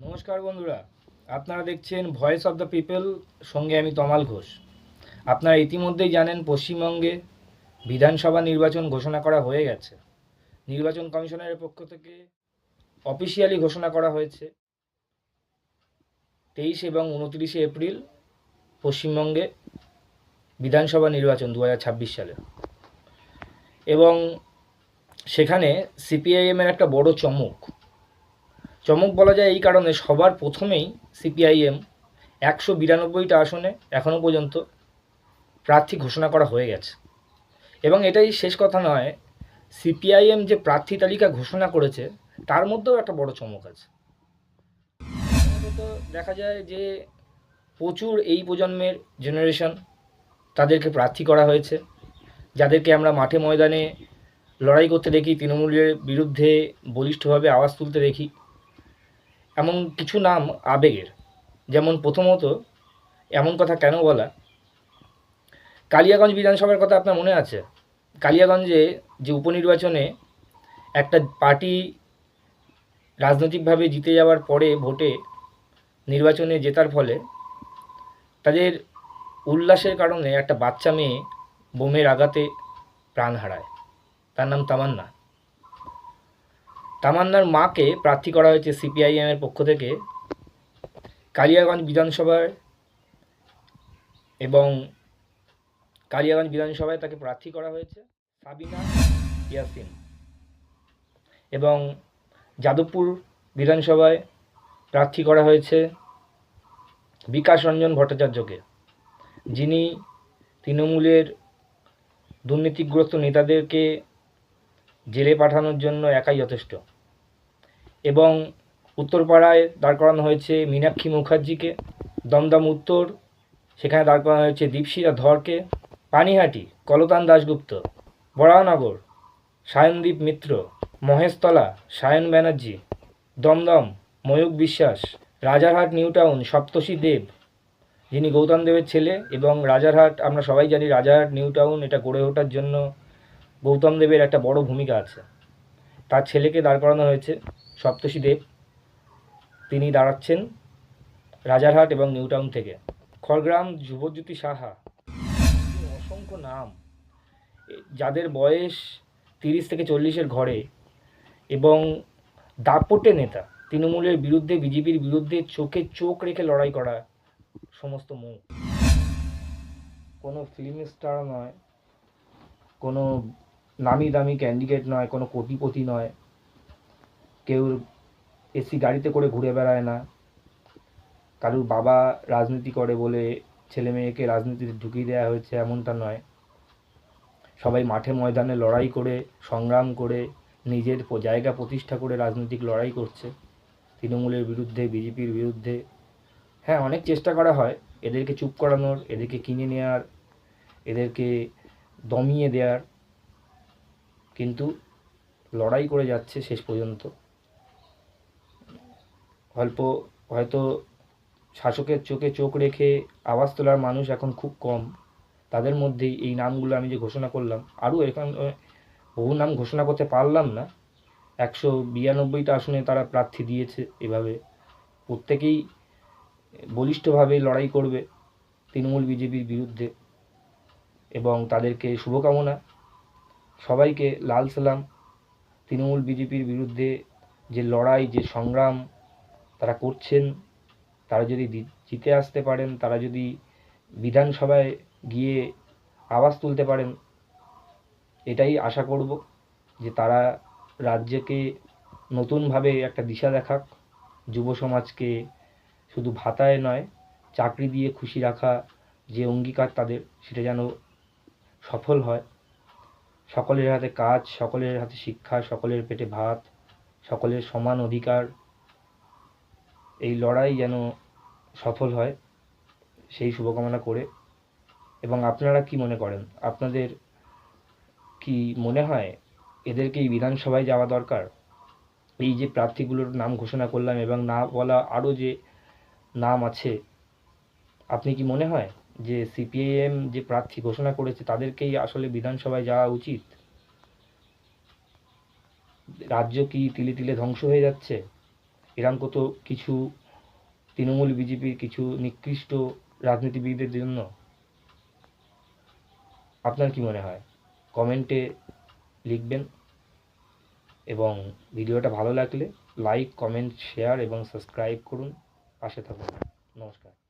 নমস্কার বন্ধুরা, আপনারা দেখছেন ভয়েস অফ দ্য পিপল, সঙ্গে আমি তমাল ঘোষ। আপনারা ইতিমধ্যেই জানেন পশ্চিমবঙ্গে বিধানসভা নির্বাচন ঘোষণা করা হয়ে গেছে। নির্বাচন কমিশনের পক্ষ থেকে অফিসিয়ালি ঘোষণা করা হয়েছে 23 এবং 29 এপ্রিল পশ্চিমবঙ্গে বিধানসভা নির্বাচন 2026 সালে। এবং সেখানে সিপিআইএমের একটা বড় চমক বলা যায় এই কারণে, সবার প্রথমেই সিপিআইএম 192টা আসনে এখনও পর্যন্ত প্রার্থী ঘোষণা করা হয়ে গেছে। এবং এটাই শেষ কথা নয়, সিপিআইএম যে প্রার্থী তালিকা ঘোষণা করেছে তার মধ্যেও একটা বড় চমক আছে। দেখা যায় যে প্রচুর এই প্রজন্মের জেনারেশন তাদেরকে প্রার্থী করা হয়েছে, যাদেরকে আমরা মাঠে ময়দানে লড়াই করতে দেখি, তৃণমূলের বিরুদ্ধে বলিষ্ঠভাবে আওয়াজ তুলতে দেখি। এমন কিছু নাম আবেগের, যেমন প্রথমত এমন কথা কেন বলা, কালিয়াগঞ্জ বিধানসভার কথা আপনার মনে আছে? কালিয়াগঞ্জে যে উপনির্বাচনে একটা পার্টি রাজনৈতিকভাবে জিতে যাওয়ার পরে ভোটে নির্বাচনে জেতার ফলে তাদের উল্লাসের কারণে একটা বাচ্চা মেয়ে বোমের আঘাতে প্রাণ হারায়। তার নাম তামান্না। তামান্নার মাকে প্রার্থী করা হয়েছে সিপিআইএমের পক্ষ থেকে কালিয়াগঞ্জ বিধানসভায়, এবং কালিয়াগঞ্জ বিধানসভায় তাকে প্রার্থী করা হয়েছে সাবিনা ইয়াসিন। এবং যাদবপুর বিধানসভায় প্রার্থী করা হয়েছে বিকাশ রঞ্জন ভট্টাচার্যকে, যিনি তৃণমূলের দুর্নীতিগ্রস্ত নেতাদেরকে জেলে পাঠানোর জন্য একাই যথেষ্ট। এবং উত্তরপাড়ায় দাঁড় করানো হয়েছে মীনাক্ষী মুখার্জিকে, দমদম উত্তর সেখানে দাঁড় করানো হয়েছে দীপশিখা ধরকে, পানিহাটি কলতান দাশগুপ্ত, বরাহনগর সায়নদীপ মিত্র, মহেশতলা সায়ন ব্যানার্জি, দমদম ময়ূক বিশ্বাস, রাজারহাট নিউ টাউন সপ্তর্ষি দেব, যিনি গৌতম দেবের ছেলে। এবং রাজারহাট আমরা সবাই জানি, রাজারহাট নিউ টাউন এটা গড়ে ওঠার জন্য গৌতম দেবের একটা বড় ভূমিকা আছে। তার ছেলেকে দাঁড় করানো হয়েছে সপ্তর্ষি দেব, তিনি দাঁড়াচ্ছেন রাজারহাট এবং নিউ টাউন থেকে। খড়গ্রাম ধ্রুবজ্যোতি সাহা, অসংখ্য নাম যাদের বয়স 30 থেকে 40-এর ঘরে, এবং দাপটে নেতা, তৃণমূলের বিরুদ্ধে বিজেপির বিরুদ্ধে চোখে চোখ রেখে লড়াই করা সমস্ত মুখ। কোনো ফিল্ম স্টার নয়, কোনো নামি দামি ক্যান্ডিডেট নয়, কোনো কোটিপতি নয়, কেউ এসি গাড়িতে করে ঘুরে বেড়ায় না, কারুর বাবা রাজনীতি করে বলে ছেলে মেয়েকে রাজনীতিতে ঢুকিয়ে দেওয়া হয়েছে এমনটা নয়। সবাই মাঠে ময়দানে লড়াই করে, সংগ্রাম করে, নিজের জায়গা প্রতিষ্ঠা করে রাজনৈতিক লড়াই করছে তৃণমূলের বিরুদ্ধে, বিজেপির বিরুদ্ধে। হ্যাঁ, অনেক চেষ্টা করা হয় এদেরকে চুপ করানোর, এদেরকে কিনে নেওয়ার, এদেরকে দমিয়ে দেওয়ার, কিন্তু লড়াই করে যাচ্ছে শেষ পর্যন্ত। হয়তো শাসকের চোখে চোখ রেখে আওয়াজ তোলার মানুষ এখন খুব কম। তাদের মধ্যেই এই নামগুলো আমি যে ঘোষণা করলাম, আরও এখন বহু নাম ঘোষণা করতে পারলাম না। 192টা আসনে তারা প্রার্থী দিয়েছে। এভাবে প্রত্যেকেই বলিষ্ঠভাবে লড়াই করবে তৃণমূল বিজেপির বিরুদ্ধে, এবং তাদেরকে শুভকামনা। সবাইকে লাল সালাম। তৃণমূল বিজেপির বিরুদ্ধে যে লড়াই, যে সংগ্রাম তারা করছেন, তারা যদি জিতে আসতে পারেন, তারা যদি বিধানসভায় গিয়ে আওয়াজ তুলতে পারেন, এটাই আশা করব যে তারা রাজ্যকে নতুনভাবে একটা দিশা দেখাক, যুব সমাজকে শুধু ভাতায় নয়, চাকরি দিয়ে খুশি রাখা যে অঙ্গীকার তাদের, সেটা যেন সফল হয়। সকলের হাতে কাজ, সকলের হাতে শিক্ষা, সকলের পেটে ভাত, সকলের সমান অধিকার, এই লড়াই যেন সফল হয়, সেই শুভকামনা করে। এবং আপনারা কি মনে করেন? আপনাদের কি মনে হয় এদেরকে এই বিধানসভায় যাওয়া দরকার? এই যে প্রার্থীগুলোর নাম ঘোষণা করলাম এবং না বলা আরও যে নাম আছে, আপনি কি মনে হয় যে সিপিআইএম যে প্রার্থী ঘোষণা করেছে তাদেরকেই আসলে বিধানসভায় যাওয়া উচিত? রাজ্য কি তিলে তিলে ধ্বংস হয়ে যাচ্ছে? এরকম কত কিছু তৃণমূল বিজেপির কিছু নিকৃষ্ট রাজনীতিবিদদের জন্য? আপনার কি মনে হয়? কমেন্টে লিখবেন, এবং ভিডিওটা ভালো লাগলে লাইক, কমেন্ট, শেয়ার এবং সাবস্ক্রাইব করুন। পাশে থাকুন। নমস্কার।